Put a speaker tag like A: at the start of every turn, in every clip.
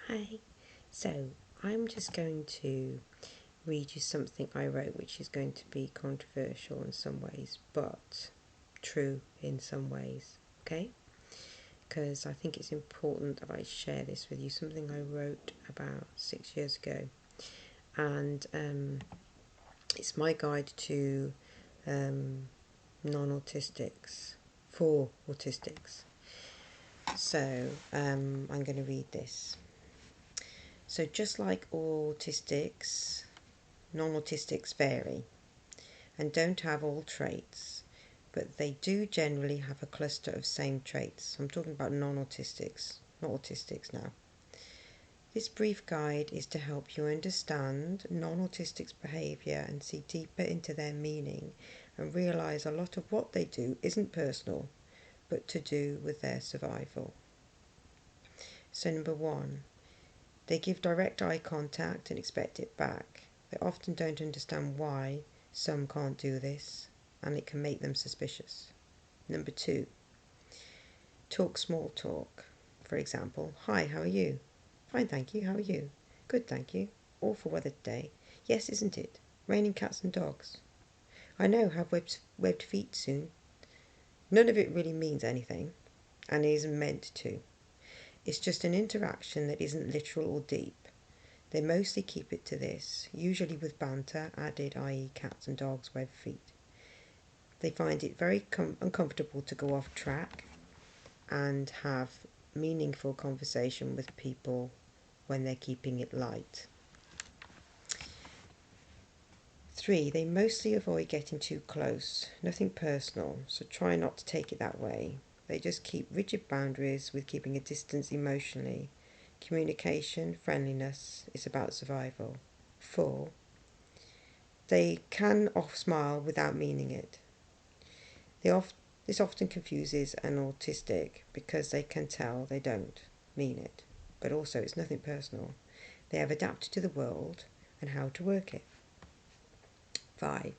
A: Hi. So I'm just going to read you something I wrote, which is going to be controversial in some ways, but true in some ways. Okay? Because I think it's important that I share this with you. Something I wrote about 6 years ago, and it's my guide to non-autistics for autistics. So I'm going to read this. So just like autistics, non-autistics vary and don't have all traits, but they do generally have a cluster of same traits. I'm talking about non-autistics, not autistics now. This brief guide is to help you understand non-autistics' behaviour and see deeper into their meaning and realise a lot of what they do isn't personal, but to do with their survival. So number 1, they give direct eye contact and expect it back. They often don't understand why some can't do this, and it can make them suspicious. Number 2, talk small talk. For example, hi, how are you? Fine, thank you, how are you? Good, thank you. Awful weather today. Yes, isn't it? Raining cats and dogs. I know, have webbed feet soon. None of it really means anything, and it isn't meant to. It's just an interaction that isn't literal or deep. They mostly keep it to this, usually with banter added, i.e. cats and dogs, webbed feet. They find it very uncomfortable to go off track and have meaningful conversation with people when they're keeping it light. 3, they mostly avoid getting too close, nothing personal, so try not to take it that way. They just keep rigid boundaries with keeping a distance emotionally. Communication, friendliness is about survival. 4, they can smile without meaning it. This often confuses an autistic because they can tell they don't mean it, but also it's nothing personal. They have adapted to the world and how to work it. 5,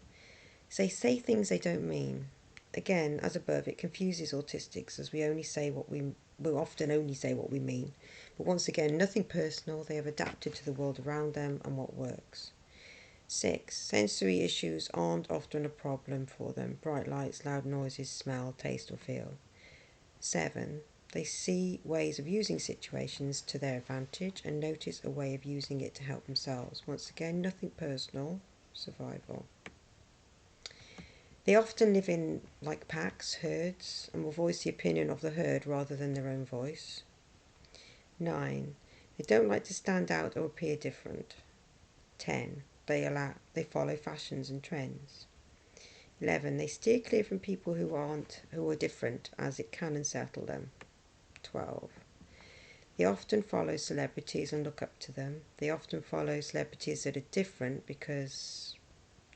A: they say things they don't mean. Again, as above, it confuses autistics as we often only say what we mean. But once again, nothing personal. They have adapted to the world around them and what works. 6, sensory issues aren't often a problem for them. Bright lights, loud noises, smell, taste or feel. 7, they see ways of using situations to their advantage and notice a way of using it to help themselves. Once again, nothing personal, survival. They often live in like packs, herds, and will voice the opinion of the herd rather than their own voice. 9, they don't like to stand out or appear different. 10, they follow fashions and trends. 11, they steer clear from people who are different, as it can unsettle them. 12, they often follow celebrities and look up to them. They often follow celebrities that are different because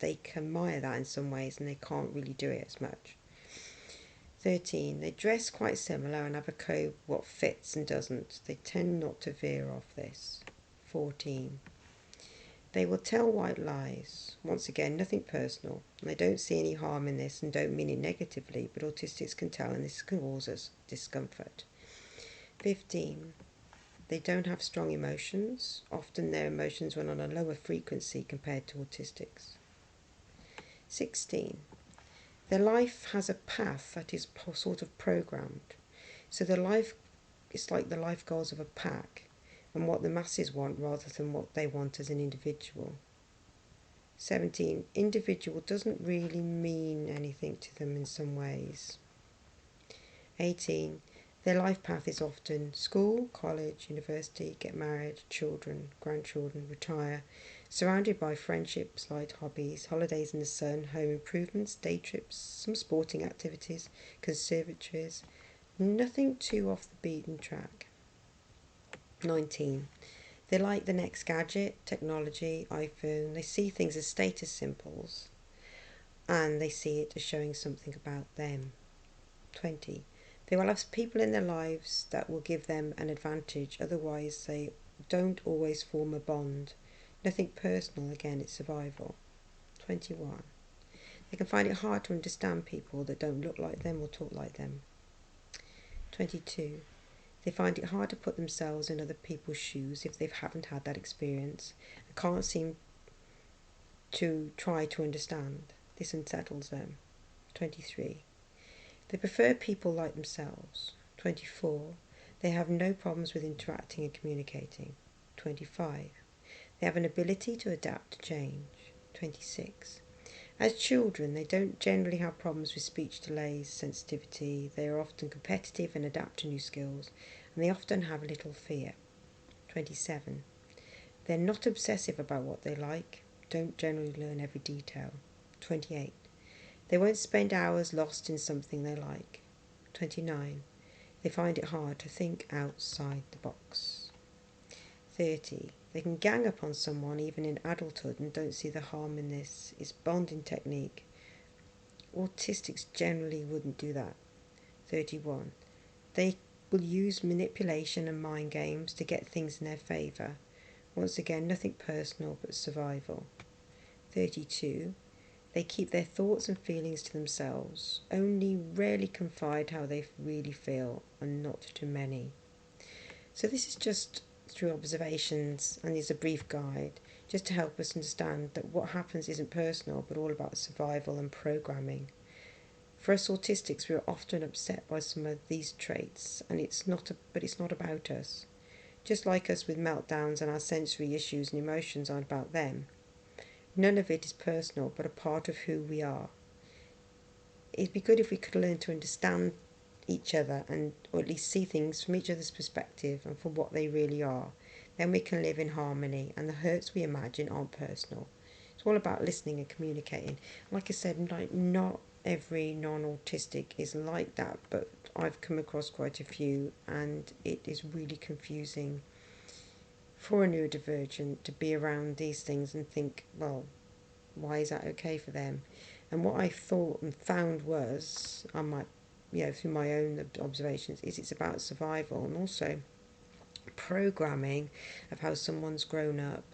A: they can admire that in some ways and they can't really do it as much. 13, they dress quite similar and have a code what fits and doesn't. They tend not to veer off this. 14, they will tell white lies. Once again, nothing personal. They don't see any harm in this and don't mean it negatively, but autistics can tell and this can cause us discomfort. 15, they don't have strong emotions. Often their emotions run on a lower frequency compared to autistics. 16, their life has a path that is sort of programmed. So their life is like the life goals of a pack and what the masses want rather than what they want as an individual. 17, individual doesn't really mean anything to them in some ways. 18, their life path is often school, college, university, get married, children, grandchildren, retire, surrounded by friendships, light hobbies, holidays in the sun, home improvements, day trips, some sporting activities, conservatories, nothing too off the beaten track. 19, they like the next gadget, technology, iPhone. They see things as status symbols and they see it as showing something about them. 20, they will have people in their lives that will give them an advantage, otherwise they don't always form a bond. Nothing personal, again, it's survival. 21, they can find it hard to understand people that don't look like them or talk like them. 22, They find it hard to put themselves in other people's shoes if they haven't had that experience and can't seem to try to understand. This unsettles them. 23. They prefer people like themselves. 24. They have no problems with interacting and communicating. 25. They have an ability to adapt to change. 26. As children, they don't generally have problems with speech delays, sensitivity. They are often competitive and adapt to new skills, and they often have little fear. 27. They're not obsessive about what they like, don't generally learn every detail. 28. They won't spend hours lost in something they like. 29. They find it hard to think outside the box. 30. They can gang up on someone even in adulthood and don't see the harm in this. It's bonding technique. Autistics generally wouldn't do that. 31. They will use manipulation and mind games to get things in their favour. Once again, nothing personal but survival. 32. They keep their thoughts and feelings to themselves, only rarely confide how they really feel, and not to many. So this is just through observations, and is a brief guide, just to help us understand that what happens isn't personal, but all about survival and programming. For us autistics, we are often upset by some of these traits, and it's not about us. Just like us with meltdowns and our sensory issues and emotions aren't about them. None of it is personal, but a part of who we are. It'd be good if we could learn to understand each other, and or at least see things from each other's perspective and for what they really are. Then we can live in harmony, and the hurts we imagine aren't personal. It's all about listening and communicating. Like I said, not every non-autistic is like that, but I've come across quite a few, and it is really confusing for a neurodivergent to be around these things and think, well, why is that okay for them? And what I thought and found was, I might, through my own observations, is it's about survival and also programming of how someone's grown up,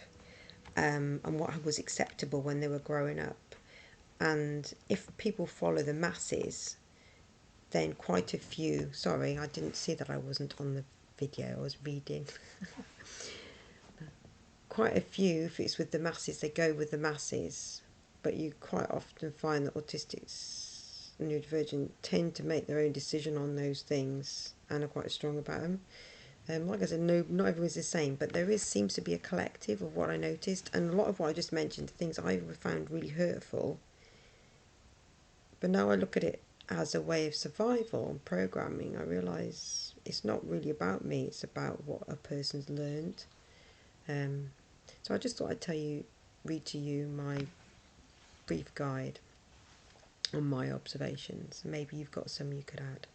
A: and what was acceptable when they were growing up. And if people follow the masses, then quite a few, sorry, I didn't see that I wasn't on the video, I was reading. Quite a few, if it's with the masses, they go with the masses. But you quite often find that autistics and neurodivergent tend to make their own decision on those things and are quite strong about them. Like I said, no, not everyone's the same, but there seems to be a collective of what I noticed, and a lot of what I just mentioned, things I found really hurtful. But now I look at it as a way of survival and programming. I realise it's not really about me, it's about what a person's learned. So I just thought I'd read to you my brief guide on my observations. Maybe you've got some you could add.